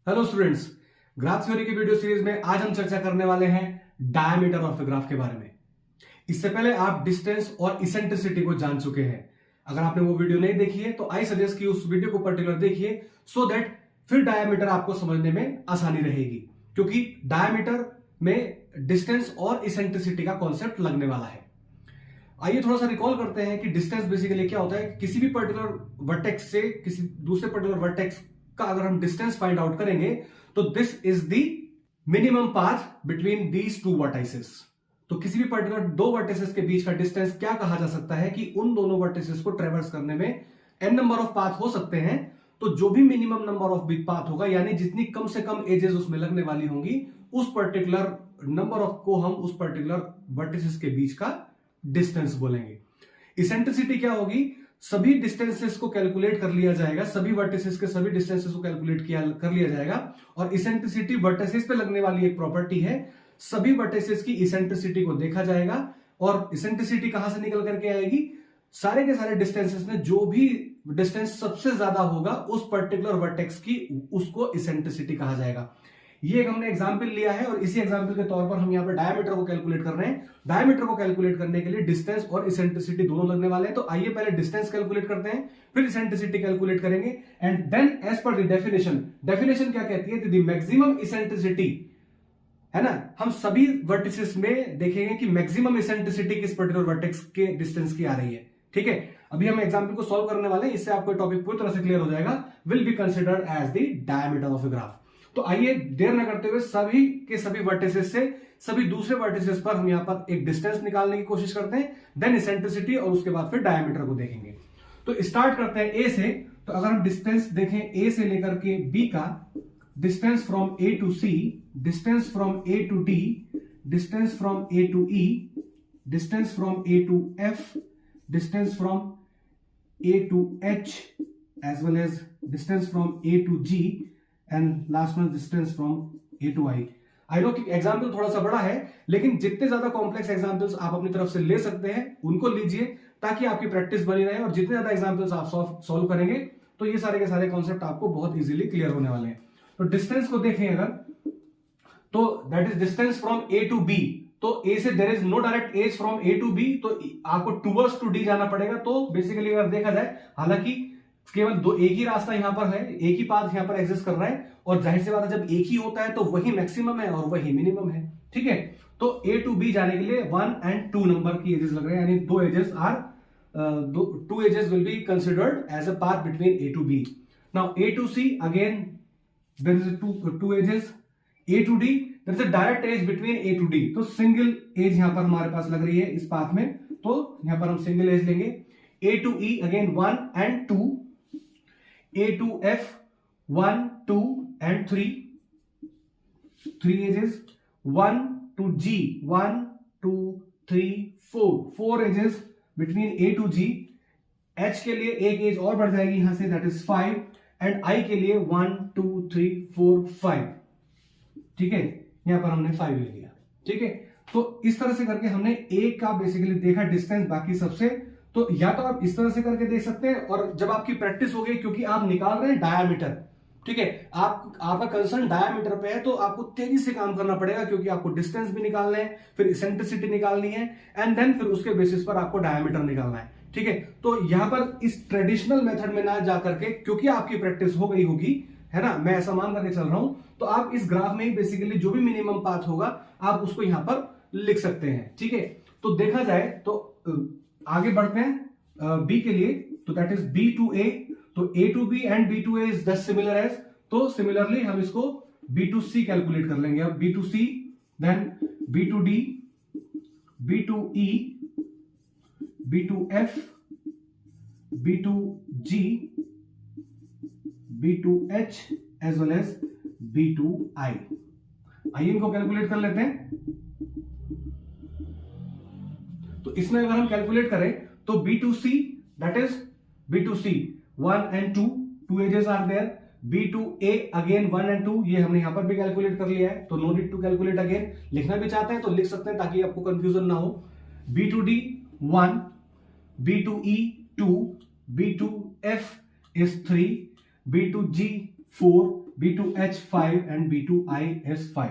Hello students, graph theory की video series में आज हम चर्चा करने वाले हैं डायमीटर ऑफ ए ग्राफ के बारे में। इससे पहले आप डिस्टेंस और इसेंट्रिसिटी को जान चुके हैं। अगर आपने वो वीडियो नहीं देखी है तो आई सजेस्ट कि उस वीडियो को पर्टिकुलर देखिए सो दैट फिर डायमीटर आपको समझने में आसानी रहेगी, क्योंकि डायमीटर में डिस्टेंस और इसेंट्रिसिटी का कॉन्सेप्ट लगने वाला है। आइए थोड़ा सा रिकॉल करते हैं कि डिस्टेंस बेसिकली क्या होता है। किसी भी पर्टिकुलर वर्टेक्स से किसी दूसरे पर्टिकुलर वर्टेक्स का अगर हम डिस्टेंस फाइंड आउट करेंगे तो this is the minimum path between these two vertices. तो किसी भी पर्टिकुलर दो वर्टिसेस के बीच का डिस्टेंस क्या कहा जा सकता है कि उन दोनों वर्टिसेस को ट्रेवर्स करने में एन नंबर ऑफ पाथ हो सकते हैं। तो जो भी minimum number of big path होगा, यानी जितनी कम से कम एजेस उसमें लगने वाली होंगी, उस पर्टिकुलर नंबर ऑफ को हम उस पर्टिकुलर वर्टिसेस के बीच का डिस्टेंस बोलेंगे। इसेंट्रिसिटी क्या होगी? सभी डिस्टेंसेस को कैलकुलेट कर लिया जाएगा, सभी वर्टिसेस के सभी डिस्टेंसेस को कैलकुलेट कर लिया जाएगा। और इसेंट्रिसिटी वर्टिसेस पे लगने वाली एक प्रॉपर्टी है। सभी वर्टिसेस की इसेंट्रिसिटी को देखा जाएगा और इसेंट्रिसिटी कहां से निकल करके आएगी? सारे के सारे डिस्टेंसेस में जो भी डिस्टेंस सबसे ज्यादा होगा उस पर्टिकुलर वर्टेक्स की, उसको इसेंट्रिसिटी कहा जाएगा। ये एक हमने एग्जाम्पल लिया है और इसी एग्जाम्पल के तौर पर हम यहाँ पर डायमीटर को कैलकुलेट कर रहे हैं। डायमीटर को कैलकुलेट करने के लिए डिस्टेंस और इसेंट्रिसिटी दोनों लगने वाले हैं। तो आइए पहले डिस्टेंस कैलकुलेट करते हैं, फिर इसेंट्रिसिटी कैलकुलेट करेंगे। एंड देन एज पर द डेफिनेशन क्या कहती है? द मैक्सिमम इसेंट्रिसिटी, है ना, हम सभी वर्टिसेस में देखेंगे कि मैक्सिमम इसेंट्रिसिटी किस पर्टिकुलर वर्टेक्स के डिस्टेंस की आ रही है। ठीक है, अभी हम एग्जाम्पल को सॉल्व करने वाले हैं, इससे आपको टॉपिक पूरी तरह से क्लियर हो जाएगा। Will be considered as the diameter of a graph. तो आइए देर न करते हुए सभी के सभी वर्टिसेस से सभी दूसरे वर्टिसेस पर हम यहां पर एक डिस्टेंस निकालने की कोशिश करते हैं, देन इसेंट्रिसिटी और उसके बाद फिर डायमीटर को देखेंगे। तो स्टार्ट करते हैं ए से। तो अगर हम डिस्टेंस देखें ए से लेकर के बी का, distance from A to C, distance from A to D, distance from A to E, distance from A to F, distance from A to H, as well as distance from A to G, and last one distance from A to I. I know कि example थोड़ा सा बड़ा है, लेकिन जितने ज्यादा complex examples आप अपनी तरफ से ले सकते हैं उनको लीजिए, ताकि आपकी प्रैक्टिस बनी रहे। और जितने ज्यादा एग्जाम्पल्स आप सॉल्व करेंगे तो ये सारे के सारे कॉन्सेप्ट आपको बहुत इजीली क्लियर होने वाले हैं। तो डिस्टेंस को देखें अगर, तो that is distance from A to B. तो ए से there is no direct edge from A to B, तो आपको टूवर्ड्स टू डी जाना पड़ेगा। तो बेसिकली अगर देखा जाए, हालांकि केवल दो एक ही रास्ता यहां पर है, एक ही पाथ यहां पर एग्जिस्ट कर रहा है, और जाहिर सी बात है जब एक ही होता है तो वही मैक्सिमम है और वही मिनिमम है। ठीक है, तो ए टू बी जाने के लिए 1 and 2 नंबर की एजेस लग रहे हैं, यानी दो edges are two edges will be considered as a path between A to B. Now A to C again there is two edges, A to D there is a direct edge between A to D. तो single edge यहां पर हमारे पास लग रही है इस path में, तो यहां पर हम सिंगल एज लेंगे। ए to E again 1 and 2, A to F 1, 2 and 3, 3 edges, 1 to G 1, 2, 3, 4 edges between A to G। H के लिए एक एज और बढ़ जाएगी यहां से, दैट इज 5, एंड I के लिए 1, 2, 3, 4, 5। ठीक है, यहां पर हमने 5 ले लिया। ठीक है, तो इस तरह से करके हमने A का बेसिकली देखा डिस्टेंस बाकी सबसे। तो या तो आप इस तरह से करके देख सकते हैं, और जब आपकी प्रैक्टिस हो गई, क्योंकि आप निकाल रहे हैं डायामीटर, ठीक है, आपका कंसर्न डायामीटर पे है, तो आपको तेजी से काम करना पड़ेगा, क्योंकि आपको डिस्टेंस भी निकालना है, फिर इसेंट्रिसिटी निकालनी है, एंड देन फिर उसके बेसिस पर आपको डायामीटर निकालना है। ठीक है, तो यहां पर इस ट्रेडिशनल मेथड में ना जाकर के, क्योंकि आपकी प्रैक्टिस हो गई होगी, है ना, मैं ऐसा मान करके चल रहा हूं, तो आप इस ग्राफ में ही बेसिकली जो भी मिनिमम पाथ होगा आप उसको यहां पर लिख सकते हैं। ठीक है, तो देखा जाए तो आगे बढ़ते हैं बी के लिए। तो that is B to A, तो A to B and B to A is just similar as, तो सिमिलरली हम इसको बी टू सी कैलकुलेट कर लेंगे। अब B to C, then B to D, B to E, B to F, B to G, B to H, as well as B to I. आइए इनको calculate कर लेते हैं। तो इसमें अगर हम कैलकुलेट करें तो B2C, that is B2C 1 and 2, 2 edges are there। B2A again 1 and 2, ये हमने यहां पर भी कैलकुलेट कर लिया है, तो no need to calculate again. लिखना भी चाहते हैं तो लिख सकते हैं ताकि आपको कंफ्यूजन ना हो। B2D 1, B2E 2, B2F is 3, B2G 4, B2H5 and B2I5।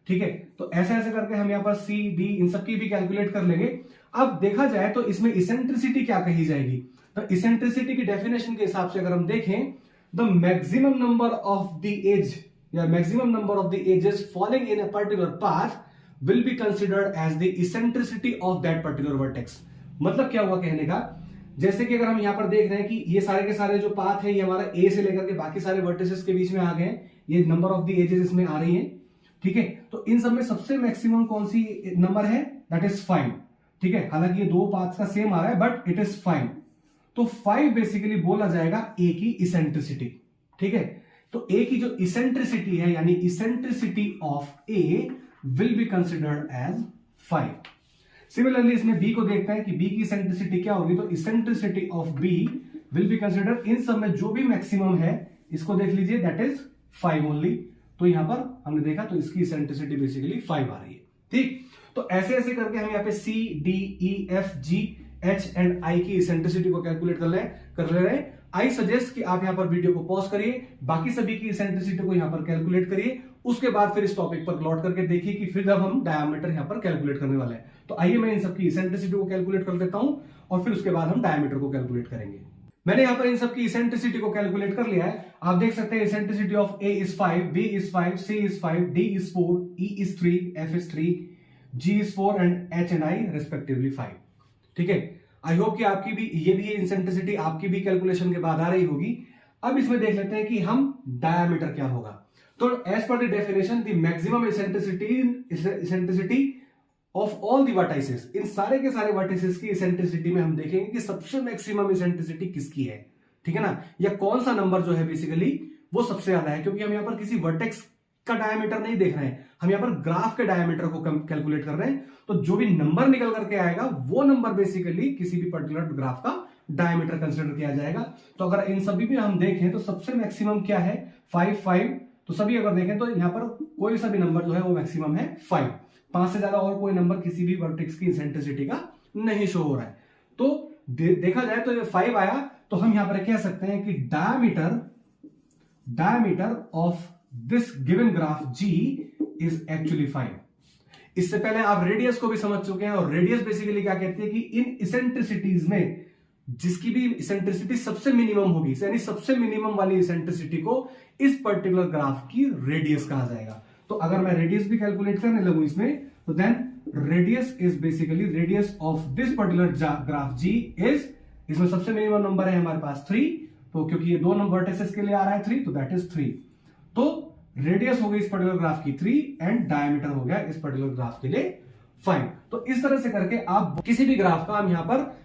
ठीक है, तो ऐसे ऐसे करके हम यहाँ पर C, D इन सबकी भी कैलकुलेट कर लेंगे। अब देखा जाए तो इसमें इसेंट्रिसिटी क्या कही जाएगी, तो इसेंट्रिसिटी की डेफिनेशन के हिसाब से अगर हम देखें, the maximum number of the edge या maximum number of the edges falling in a particular path will be considered as the eccentricity of that particular vertex. मतलब क्या हुआ कहने का, जैसे कि अगर हम यहां पर देख रहे हैं कि ये सारे के सारे जो पाथ है ये हमारा ए से लेकर के बाकी सारे वर्टिसेस के बीच में आ गए, ये नंबर ऑफ द एजेस इसमें आ रही है। ठीक है, तो इन सब में सबसे मैक्सिमम कौन सी नंबर है, दैट इज 5। ठीक है, हालांकि ये दो पाथ्स का सेम आ रहा है बट इट इज 5। तो 5 बेसिकली बोला जाएगा ए की इसेंट्रिसिटी। ठीक है, तो ए की जो इसेंट्रिसिटी है यानी eccentricity of A will be considered as 5। Similarly इसमें बी को देखते हैं कि बी की इसेंट्रिसिटी क्या होगी, तो eccentricity of B will be considered, इन सब में जो भी मैक्सिमम है इसको देख लीजिए, दैट इज 5 ओनली। तो यहां पर हमने देखा तो इसकी इसेंट्रिसिटी बेसिकली 5 आ रही है। ठीक, तो ऐसे ऐसे करके हम यहाँ पे C, D, E, F, G, H and I की इसेंट्रिसिटी को कैलकुलेट कर ले रहे हैं। आई सजेस्ट कि आप यहां पर वीडियो को पॉज करिए, बाकी सभी की इसेंट्रिसिटी को यहां पर कैलकुलेट करिए, उसके बाद फिर इस टॉपिक पर लौट करके देखिए कि फिर जब हम डायमीटर यहां पर कैलकुलेट करने वाले हैं। तो आइए मैं इन सबकी इसेंट्रिसिटी को कैलकुलेट कर देता हूं और फिर उसके बाद हम डायमीटर को कैलकुलेट करेंगे। मैंने यहां पर इन सबकी इसेंट्रिसिटी को कैलकुलेट कर लिया है। आप देख सकते हैं eccentricity of A is 5, B is 5, C is 5, D is 4, E is 3, F is 3, G is 4 and H and I respectively 5। ठीक है, आई होप कि आपकी भी ये इसेंट्रिसिटी आपकी भी कैलकुलेशन के बाद आ रही होगी। अब इसमें देख लेते हैं कि हम डायमीटर क्या होगा। तो एज पर the definition the maximum eccentricity of all the vertices, इन सारे के सारे वर्टिसेस की इसेंट्रिसिटी में हम देखेंगे कि सबसे मैक्सिमम इसेंट्रिसिटी किसकी है। ठीक है ना, या कौन सा नंबर जो है बेसिकली वो सबसे ज्यादा है, क्योंकि हम यहां पर किसी वर्टेक्स का डायमीटर नहीं देख रहे हैं, हम यहां पर ग्राफ के डायमीटर को कैलकुलेट कर रहे हैं। तो जो भी नंबर निकल करके आएगा वो नंबर बेसिकली किसी भी पर्टिकुलर ग्राफ का डायमीटर कंसिडर किया जाएगा। तो अगर इन सभी में हम देखें तो सबसे मैक्सिमम क्या है, 5, तो सभी अगर देखें तो यहां पर कोई सा भी नंबर जो है वो मैक्सिमम है 5। 5 से ज्यादा और कोई नंबर किसी भी वर्टेक्स की इसेंट्रिसिटी का नहीं शो हो रहा है। तो देखा जाए तो ये 5 आया, तो हम यहां पर कह सकते हैं कि diameter of this given graph G is actually 5। इससे पहले आप रेडियस को भी समझ चुके हैं, और रेडियस बेसिकली क्या कहती है कि इन इसेंट्रिसिटीज में जिसकी भी इसेंट्रिसिटी सबसे मिनिमम होगी, यानी सबसे मिनिमम वाली इसेंट्रिसिटी को इस पर्टिकुलर ग्राफ की रेडियस कहा जाएगा। तो अगर मैं रेडियस भी कैलकुलेट करने लगूं इसमें, तो then radius is basically radius of this particular graph G is, इसमें सबसे मिनिमम नंबर है हमारे पास 3, तो क्योंकि ये दो नंबर वर्टिसेस के लिए आ रहा है 3, तो दैट इज 3। तो रेडियस हो गई इस पर्टिकुलर ग्राफ की 3 एंड डायमीटर हो गया इस पर्टिकुलर ग्राफ के लिए 5। तो इस तरह से करके आप किसी भी ग्राफ का हम यहां पर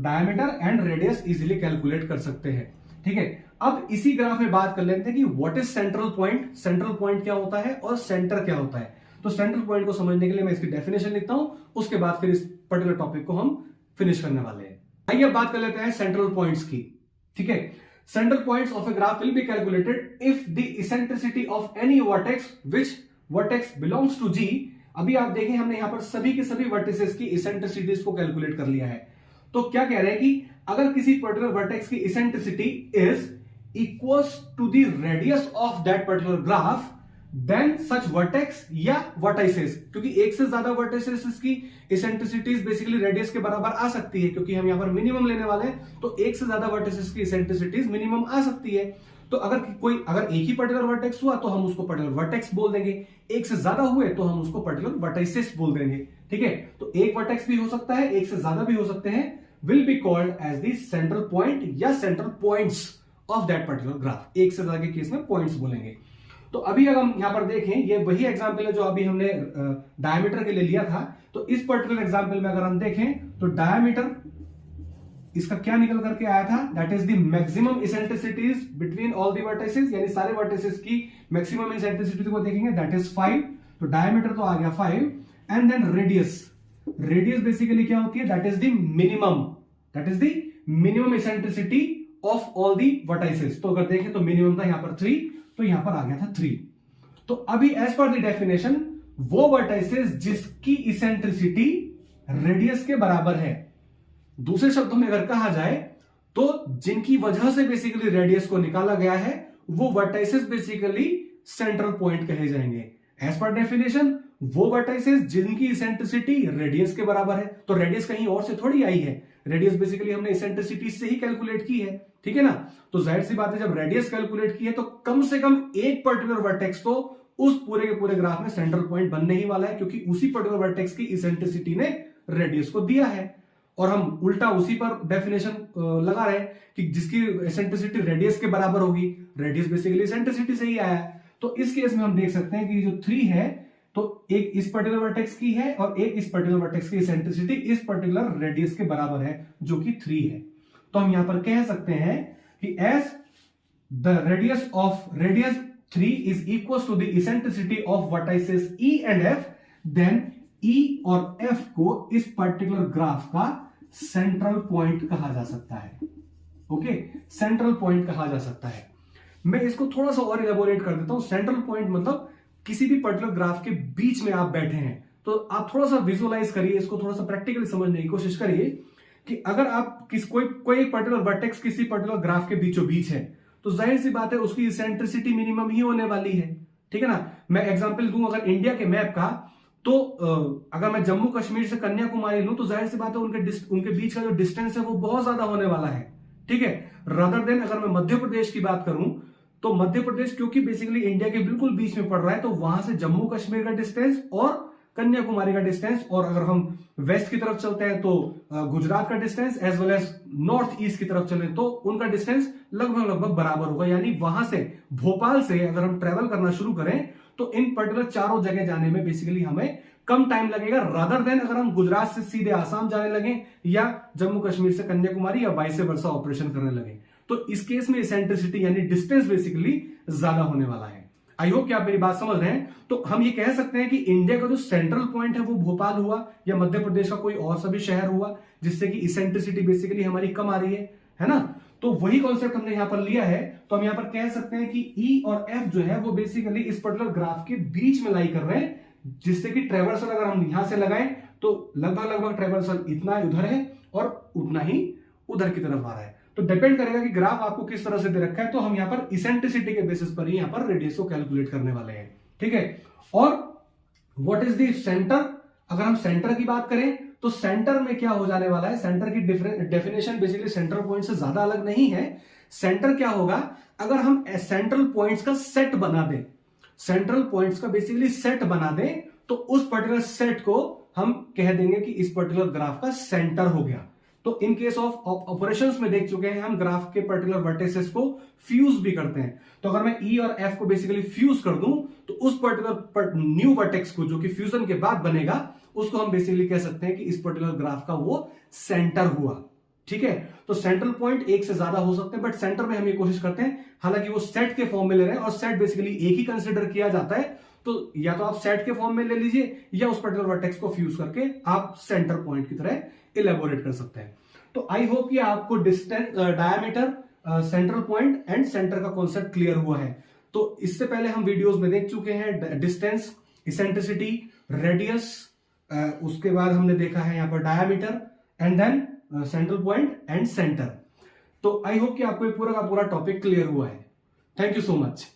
diameter and radius easily calculate कर सकते हैं। ठीक है, अब इसी ग्राफ में बात कर लेते हैं कि what is central point, central point क्या होता है और सेंटर क्या होता है। तो सेंट्रल पॉइंट को समझने के लिए मैं इसकी डेफिनेशन लिखता हूं, उसके बाद फिर इस पर्टिकुलर टॉपिक को हम फिनिश करने वाले हैं। आइए अब बात कर लेते हैं सेंट्रल पॉइंट्स की। ठीक है, central points of a graph will be calculated if the eccentricity of any vertex which vertex belongs to G। अभी आप देखें हमने यहां पर सभी के सभी वर्टिसेस की इसेंट्रिसिटीज को कैलकुलेट कर लिया है। तो क्या कह रहे हैं कि अगर किसी पर्टिकुलर वर्टेक्स की eccentricity is equals to the radius of that particular graph, then such vertex या वर्टिसेस, क्योंकि एक से ज्यादा वर्टिसेस की इसेंट्रिसिटीज बेसिकली रेडियस के बराबर आ सकती है, क्योंकि हम यहां पर मिनिमम लेने वाले हैं, तो एक से ज्यादा वर्टिसेस की इसेंट्रिसिटीज मिनिमम आ सकती है। तो अगर एक ही पर्टिकुलर वर्टेक्स हुआ तो हम उसको पर्टिकुलर वर्टेक्स बोल देंगे, एक से ज्यादा हुए तो हम उसको पर्टिकुलर वर्टिसेस बोल देंगे। ठीक है, तो एक वर्टेक्स भी हो सकता है, एक से ज्यादा भी हो सकते हैं, will be called as the central point या central points of that particular graph. एक से ज्यादा के केस में पॉइंट्स बोलेंगे। तो अभी अगर हम यहां पर देखें, ये वही एग्जांपल है जो अभी हमने डायमीटर के लिए लिया था। तो इस पर्टिकुलर एग्जांपल में अगर हम देखें तो डायमीटर इसका क्या निकल करके आया था, that is the maximum eccentricities between all the vertices, यानी सारे वर्टिसेस की मैक्सिमम इसेंट्रिसिटी को देखेंगे, दैट इज 5। तो डायमीटर तो आ गया 5, एंड देन रेडियस बेसिकली क्या होती है, that is the minimum eccentricity of all the vertices. तो अगर देखें तो मिनिमम था यहां पर 3, तो यहां पर आ गया था 3। तो अभी एज पर द डेफिनेशन वो वर्टिसेस जिसकी इसेंट्रिसिटी रेडियस के बराबर है, दूसरे शब्दों में अगर कहा जाए तो जिनकी वजह से बेसिकली रेडियस को निकाला गया है, वो वर्टाइसेस बेसिकली सेंट्रल पॉइंट कहे जाएंगे। एज पर डेफिनेशन वो वर्टाइसेस जिनकी इसेंट्रिसिटी रेडियस के बराबर है। तो रेडियस कहीं और से थोड़ी आई है, रेडियस बेसिकली हमने इसेंट्रिसिटी से ही कैलकुलेट की है, ठीक है ना। तो जाहिर सी बात है जब रेडियस कैलकुलेट की है तो कम से कम एक पर्टिकुलर वर्टेक्स तो उस पूरे के पूरे ग्राफ में सेंट्रल पॉइंट बनने ही वाला है, क्योंकि उसी पर्टिकुलर वर्टेक्स की इसेंट्रिसिटी ने रेडियस को दिया है। और हम उल्टा उसी पर डेफिनेशन लगा रहे हैं कि जिसकी इसेंट्रिसिटी रेडियस के बराबर होगी, रेडियस बेसिकली इसेंट्रिसिटी से ही आया है। तो इस केस में हम देख सकते हैं कि जो 3 है तो एक इस पर्टिकुलर वर्टेक्स की है और एक इस पर्टिकुलर वर्टेक्स की इसेंट्रिसिटी इस पर्टिकुलर रेडियस के बराबर है जो कि 3 है। तो हम यहां पर कह सकते हैं कि as the radius 3 is equal to the eccentricity of vertices E and F, then E और F को इस पर्टिकुलर ग्राफ का सेंट्रल पॉइंट कहा जा सकता है। ओके, सेंट्रल पॉइंट कहा जा सकता है। मैं इसको थोड़ा सा और इलेबोरेट कर देता हूं। सेंट्रल पॉइंट मतलब किसी भी पर्टिकुलर ग्राफ के बीच में आप बैठे हैं, तो आप थोड़ा सा विजुअलाइज करिए, इसको थोड़ा सा प्रैक्टिकली समझने की कोशिश करिए कि अगर आप कोई पर्टिकुलर वर्टेक्स किसी पर्टिकुलर ग्राफ के बीचों बीच है तो जाहिर सी बात है उसकी इसेंट्रिसिटी मिनिमम ही होने वाली है, ठीक है ना। मैं एग्जांपल दूं अगर इंडिया के मैप का, तो अगर मैं जम्मू कश्मीर से कन्याकुमारी लूं तो जाहिर सी बात है उनके बीच का जो डिस्टेंस है वो बहुत ज्यादा होने वाला है, ठीक है। रादर देन अगर मैं मध्य प्रदेश की बात करूं तो मध्य प्रदेश क्योंकि बेसिकली इंडिया के बिल्कुल बीच में पड़ रहा है, तो वहां से जम्मू कश्मीर का डिस्टेंस और कन्याकुमारी का डिस्टेंस, और अगर हम वेस्ट की तरफ चलते हैं तो गुजरात का distance as well as north east की तरफ चले तो उनका डिस्टेंस लगभग बराबर होगा। यानी वहां से भोपाल से अगर हम ट्रेवल करना शुरू करें तो इन पर्टिकुलर चारों जगह जाने में बेसिकली हमें कम टाइम लगेगा, रादर देन अगर हम गुजरात से सीधे आसाम जाने लगे या जम्मू कश्मीर से कन्याकुमारी या वाइस वर्सा ऑपरेशन करने लगे। तो इस केस में इसेंट्रिसिटी यानी डिस्टेंस बेसिकली ज्यादा होने वाला है। आई होप कि आप मेरी बात समझ रहे हैं। तो हम ये कह सकते हैं कि इंडिया का जो सेंट्रल पॉइंट है वो भोपाल हुआ या मध्य प्रदेश का कोई और सा भी शहर हुआ, जिससे कि इसेंट्रिसिटी बेसिकली हमारी कम आ रही है ना। तो वही कॉन्सेप्ट हमने यहां पर लिया है। तो हम यहां पर कह सकते हैं कि E और F जो है वो बेसिकली इस पर्टिकुलर ग्राफ के बीच में लाई कर रहे हैं, जिससे कि ट्रेवर्सल अगर हम यहां से लगाएं तो लगभग ट्रेवर्सल इतना उधर है और उतना ही उधर की तरफ आ रहा है। तो डिपेंड करेगा कि ग्राफ आपको किस तरह से दे रखा है। तो हम यहां पर इसेंट्रिसिटी के बेसिस पर ही यहां पर रेडियस को कैलकुलेट करने वाले हैं, ठीक है। और व्हाट इज द सेंटर, अगर हम सेंटर की बात करें तो सेंटर में क्या हो जाने वाला है, सेंटर की डेफिनेशन बेसिकली सेंट्रल पॉइंट से ज्यादा अलग नहीं है। सेंटर क्या होगा, अगर हम सेंट्रल पॉइंट्स का सेट बना दें, सेंट्रल पॉइंट्स का बेसिकली सेट बना दें तो उस पर्टिकुलर सेट को हम कह देंगे कि इस पर्टिकुलर ग्राफ का सेंटर हो गया। तो इन केस ऑफ ऑपरेशंस में देख चुके हैं हम ग्राफ के पर्टिकुलर वर्टिसेस को फ्यूज भी करते हैं। तो अगर मैं E और F को बेसिकली फ्यूज कर दूं तो उस पर्टिकुलर न्यू वर्टेक्स को जो कि फ्यूजन के बाद बनेगा उसको हम बेसिकली कह सकते हैं कि इस पर्टिकुलर ग्राफ का वो सेंटर हुआ, ठीक है। तो सेंट्रल पॉइंट एक से ज्यादा हो सकते हैं, बट सेंटर में हम ये कोशिश करते हैं, हालांकि वो सेट के फॉर्म में ले रहे हैं और सेट बेसिकली एक ही कंसिडर किया जाता है। तो या तो आप सेट के फॉर्म में ले लीजिए या उस पर्टिकुलर वर्टेक्स को फ्यूज करके आप सेंटर पॉइंट की तरह इलेबोरेट कर सकते हैं। तो आई होप कि आपको distance, diameter, central point and centre का कॉन्सेप्ट क्लियर हुआ है। तो इससे पहले हम वीडियोस में देख चुके हैं डिस्टेंस, इसेंट्रिसिटी, रेडियस, उसके बाद हमने देखा है यहां पर diameter and then central point and centre. तो आई होप कि आपको ये पूरा का पूरा टॉपिक क्लियर हुआ है। Thank you so much.